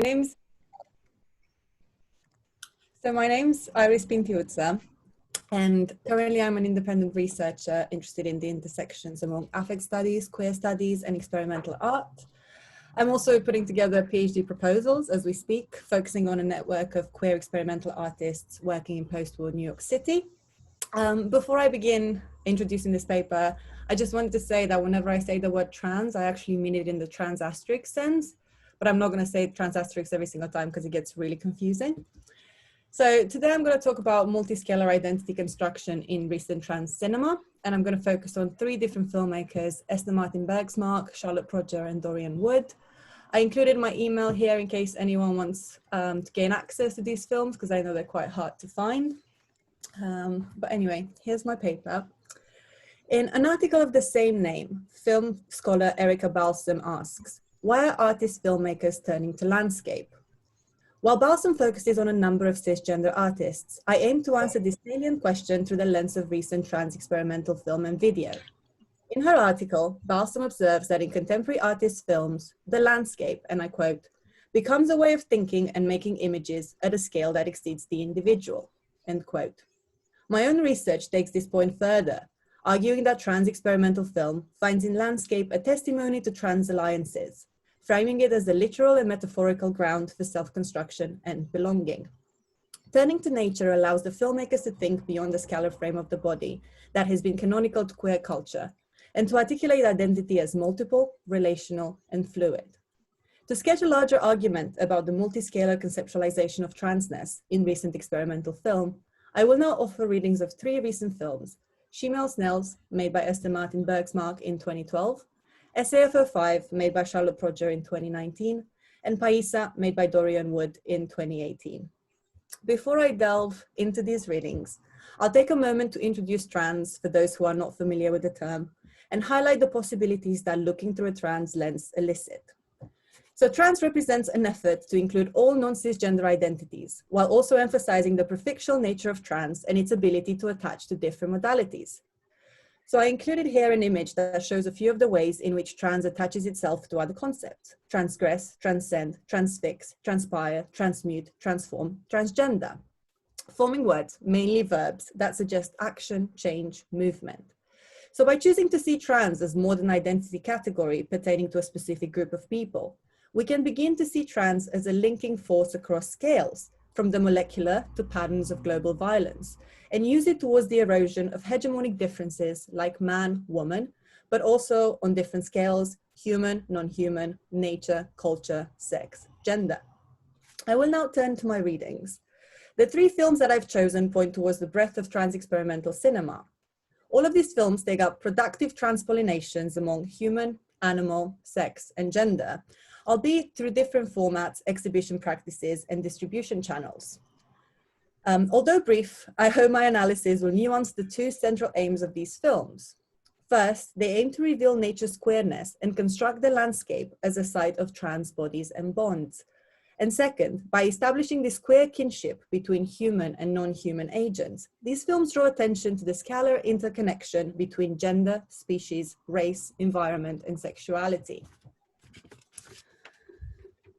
name's Iris Pintiuta, and currently I'm an independent researcher interested in the intersections among affect studies, queer studies, and experimental art. I'm also putting together PhD proposals as we speak, focusing on a network of queer experimental artists working in post-war New York City. Before I begin introducing this paper, I just wanted to say that whenever I say the word trans, I actually mean it in the trans asterisk sense, but I'm not going to say trans asterisk every single time because it gets really confusing. So today I'm going to talk about multi-scalar identity construction in recent trans cinema, and I'm going to focus on three different filmmakers, Ester Martin Bergsmark, Prodger and Dorian Wood. I included my email here in case anyone wants to gain access to these films, because I know they're quite hard to find. But anyway, here's my paper. In an article of the same name, film scholar Erica Balsam asks, why are artist filmmakers turning to landscape? While Balsam focuses on a number of cisgender artists, I aim to answer this salient question through the lens of recent trans experimental film and video. In her article, Balsam observes that in contemporary artists' films, the landscape, and I quote, becomes a way of thinking and making images at a scale that exceeds the individual, end quote. My own research takes this point further, arguing that trans experimental film finds in landscape a testimony to trans alliances, framing it as a literal and metaphorical ground for self-construction and belonging. Turning to nature allows the filmmakers to think beyond the scalar frame of the body that has been canonical to queer culture, and to articulate identity as multiple, relational, and fluid. To sketch a larger argument about the multi-scalar conceptualization of transness in recent experimental film, I will now offer readings of three recent films: Shemale Snails, made by Ester Martin Bergsmark in 2012, SAFO5, made by Prodger in 2019, and Paisa, made by Dorian Wood in 2018. Before I delve into these readings, I'll take a moment to introduce trans for those who are not familiar with the term, and highlight the possibilities that looking through a trans lens elicit. So trans represents an effort to include all non-cisgender identities, while also emphasizing the prefixal nature of trans and its ability to attach to different modalities. So I included here an image that shows a few of the ways in which trans attaches itself to other concepts: transgress, transcend, transfix, transpire, transmute, transform, transgender, forming words, mainly verbs, that suggest action, change, movement. So by choosing to see trans as more than an identity category pertaining to a specific group of people, we can begin to see trans as a linking force across scales, from the molecular to patterns of global violence, and use it towards the erosion of hegemonic differences like man, woman, but also on different scales: human, non-human, nature, culture, sex, gender. I will now turn to my readings. The three films that I've chosen point towards the breadth of trans experimental cinema. All of these films take up productive transpollinations among human, animal, sex, and gender, albeit through different formats, exhibition practices, and distribution channels. Although brief, I hope my analysis will nuance the two central aims of these films. First, they aim to reveal nature's queerness and construct the landscape as a site of trans bodies and bonds. And second, by establishing this queer kinship between human and non-human agents, these films draw attention to the scalar interconnection between gender, species, race, environment, and sexuality.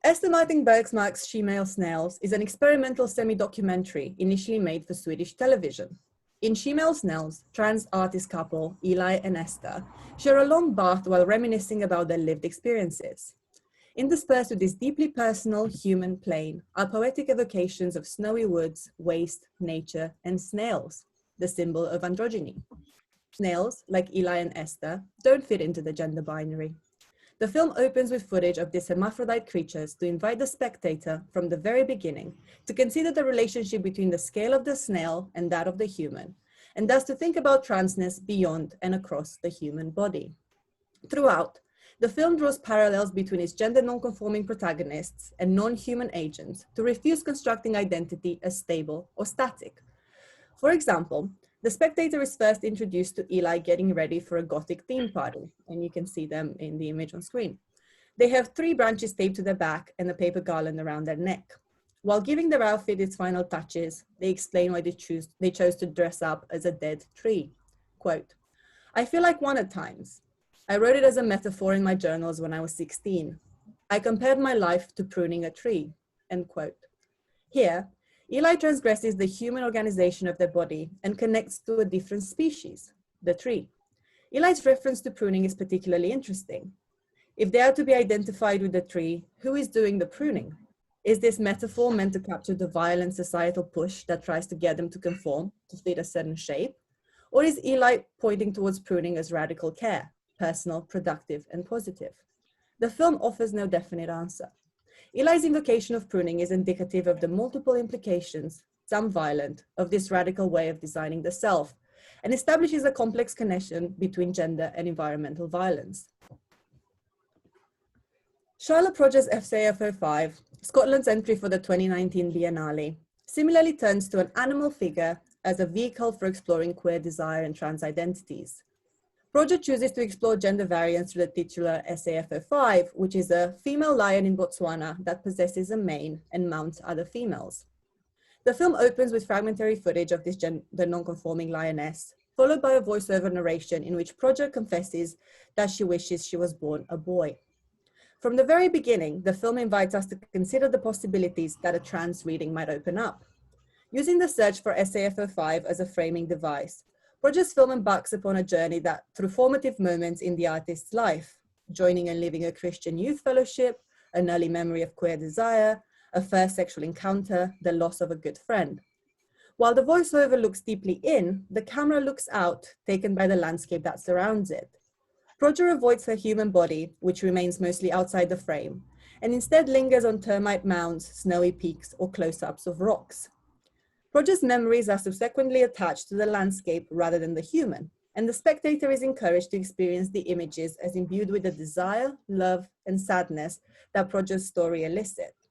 Ester Martin Bergsmark's Shemale Snails is an experimental semi-documentary initially made for Swedish television. In Shemale Snails, trans artist couple Eli and Ester share a long bath while reminiscing about their lived experiences. Interspersed with this deeply personal human plane are poetic evocations of snowy woods, waste, nature, and snails, the symbol of androgyny. Snails, like Eli and Ester, don't fit into the gender binary. The film opens with footage of these hermaphrodite creatures to invite the spectator from the very beginning to consider the relationship between the scale of the snail and that of the human, and thus to think about transness beyond and across the human body. Throughout, the film draws parallels between its gender non-conforming protagonists and non-human agents to refuse constructing identity as stable or static. For example, the spectator is first introduced to Eli getting ready for a gothic theme party, and you can see them in the image on screen. They have 3 branches taped to their back and a paper garland around their neck. While giving their outfit its final touches, they explain why they chose to dress up as a dead tree. Quote, "I feel like one at times. I wrote it as a metaphor in my journals when I was 16. I compared my life to pruning a tree, end quote. Here, Eli transgresses the human organization of their body and connects to a different species, the tree. Eli's reference to pruning is particularly interesting. If they are to be identified with the tree, who is doing the pruning? Is this metaphor meant to capture the violent societal push that tries to get them to conform, to fit a certain shape? Or is Eli pointing towards pruning as radical care, personal, productive, and positive? The film offers no definite answer. Eli's invocation of pruning is indicative of the multiple implications, some violent, of this radical way of designing the self, and establishes a complex connection between gender and environmental violence. Charlotte Prodger's FCAF05, Scotland's entry for the 2019 Biennale, similarly turns to an animal figure as a vehicle for exploring queer desire and trans identities. Prodger chooses to explore gender variance through the titular SAF05, which is a female lion in Botswana that possesses a mane and mounts other females. The film opens with fragmentary footage of the non-conforming lioness, followed by a voiceover narration in which Prodger confesses that she wishes she was born a boy. From the very beginning, the film invites us to consider the possibilities that a trans reading might open up. Using the search for SAF05 as a framing device, Prodger's film embarks upon a journey that, through formative moments in the artist's life, joining and living a Christian youth fellowship, an early memory of queer desire, a first sexual encounter, the loss of a good friend. While the voiceover looks deeply in, the camera looks out, taken by the landscape that surrounds it. Prodger avoids her human body, which remains mostly outside the frame, and instead lingers on termite mounds, snowy peaks, or close-ups of rocks. Prodger's memories are subsequently attached to the landscape rather than the human, and the spectator is encouraged to experience the images as imbued with the desire, love, and sadness that Prodger's story elicits.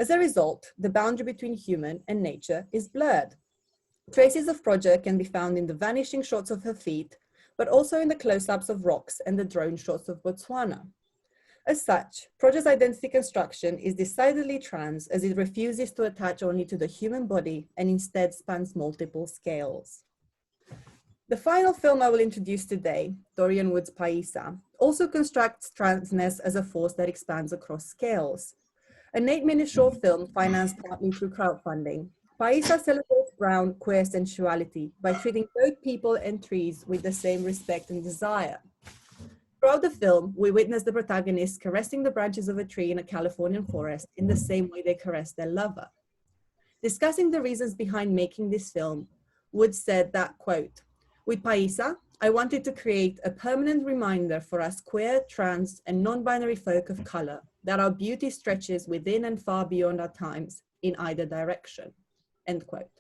As a result, the boundary between human and nature is blurred. Traces of Prodger can be found in the vanishing shots of her feet, but also in the close-ups of rocks and the drone shots of Botswana. As such, Prodger's identity construction is decidedly trans as it refuses to attach only to the human body and instead spans multiple scales. The final film I will introduce today, Dorian Woods' Paisa, also constructs transness as a force that expands across scales. An 8-minute short film financed partly through crowdfunding, Paisa celebrates brown queer sensuality by treating both people and trees with the same respect and desire. Throughout the film, we witness the protagonists caressing the branches of a tree in a Californian forest in the same way they caress their lover. Discussing the reasons behind making this film, Woods said that, quote, "With Paisa, I wanted to create a permanent reminder for us queer, trans, and non-binary folk of color that our beauty stretches within and far beyond our times in either direction," end quote.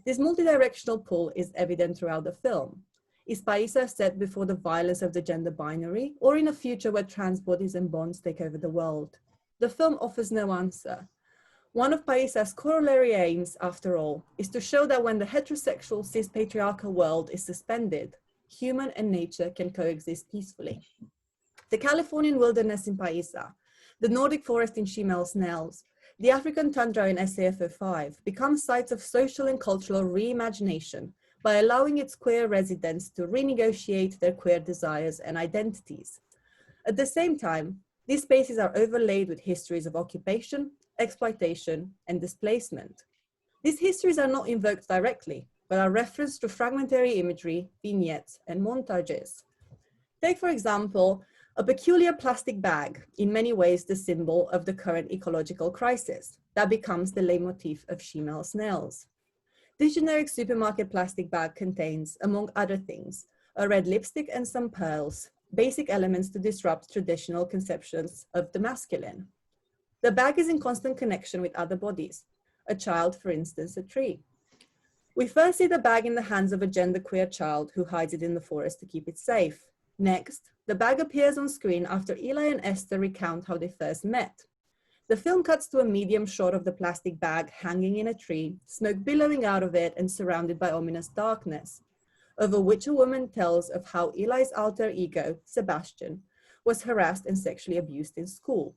This multidirectional pull is evident throughout the film. Is Paisa set before the violence of the gender binary, or in a future where trans bodies and bonds take over the world? The film offers no answer. One of Paisa's corollary aims, after all, is to show that when the heterosexual cis-patriarchal world is suspended, human and nature can coexist peacefully. The Californian wilderness in Paisa, the Nordic forest in Shimel Snells, the African tundra in SAF05 become sites of social and cultural reimagination by allowing its queer residents to renegotiate their queer desires and identities. At the same time, these spaces are overlaid with histories of occupation, exploitation, and displacement. These histories are not invoked directly, but are referenced through fragmentary imagery, vignettes, and montages. Take, for example, a peculiar plastic bag, in many ways the symbol of the current ecological crisis, that becomes the leitmotif of Shimel Snells. This generic supermarket plastic bag contains, among other things, a red lipstick and some pearls, basic elements to disrupt traditional conceptions of the masculine. The bag is in constant connection with other bodies, a child, for instance, a tree. We first see the bag in the hands of a genderqueer child who hides it in the forest to keep it safe. Next, the bag appears on screen after Eli and Esther recount how they first met. The film cuts to a medium shot of the plastic bag hanging in a tree, smoke billowing out of it and surrounded by ominous darkness, over which a woman tells of how Eli's alter ego, Sebastian, was harassed and sexually abused in school.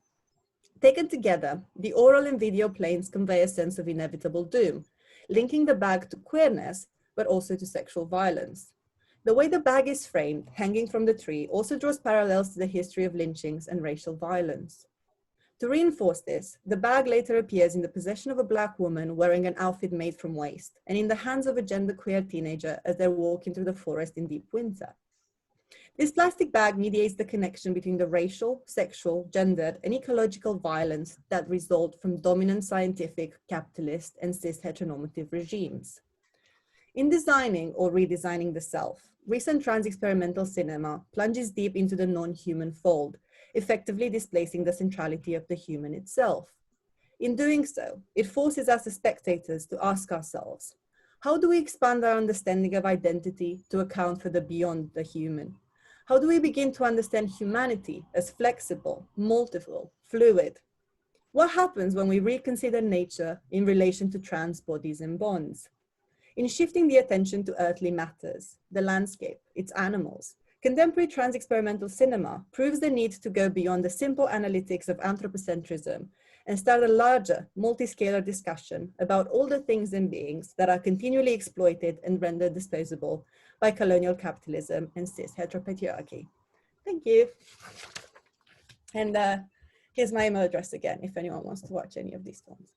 Taken together, the oral and video planes convey a sense of inevitable doom, linking the bag to queerness, but also to sexual violence. The way the bag is framed, hanging from the tree, also draws parallels to the history of lynchings and racial violence. To reinforce this, the bag later appears in the possession of a Black woman wearing an outfit made from waste, and in the hands of a genderqueer teenager as they're walking through the forest in deep winter. This plastic bag mediates the connection between the racial, sexual, gendered, and ecological violence that result from dominant scientific, capitalist, and cis heteronormative regimes. In designing or redesigning the self, recent trans experimental cinema plunges deep into the non-human fold, effectively displacing the centrality of the human itself. In doing so, it forces us as spectators to ask ourselves, how do we expand our understanding of identity to account for the beyond the human? How do we begin to understand humanity as flexible, multiple, fluid? What happens when we reconsider nature in relation to trans bodies and bonds? In shifting the attention to earthly matters, the landscape, its animals, contemporary trans experimental cinema proves the need to go beyond the simple analytics of anthropocentrism and start a larger, multi-scalar discussion about all the things and beings that are continually exploited and rendered disposable by colonial capitalism and cis heteropatriarchy. Thank you. And here's my email address again, if anyone wants to watch any of these films.